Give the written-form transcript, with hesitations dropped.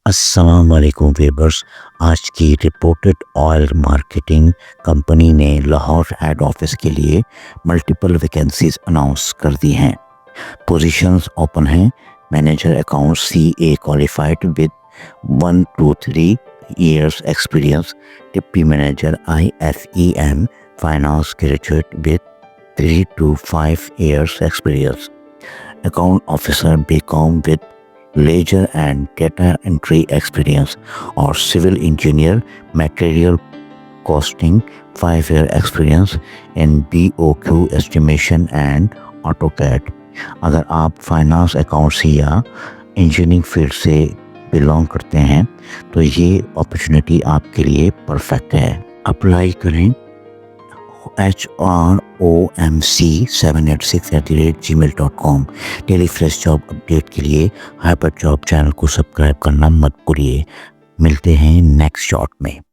अस्सलाम वालेकुम वीवर्स। आज की रिपोर्टेड ऑयल मार्केटिंग कंपनी ने लाहौर हेड ऑफिस के लिए मल्टीपल वैकेंसीज अनाउंस कर दी हैं। पोजीशंस ओपन हैं। Manager account CA qualified with 1 to 3 years experience. Deputy manager IFEM finance graduate with 3 to 5 years experience. Account officer BCom with ledger and data entry experience, और civil engineer material costing 5 year experience in BOQ estimation and AutoCAD। अगर आप finance accounts या engineering field से belong करते हैं तो ये opportunity आपके लिए परफेक्ट है। अप्लाई करें HROMC786@gmail.com। Daily fresh job update के लिए हाइपर जॉब चैनल को सब्सक्राइब करना मत भूलिए। मिलते हैं नेक्स्ट शॉट में।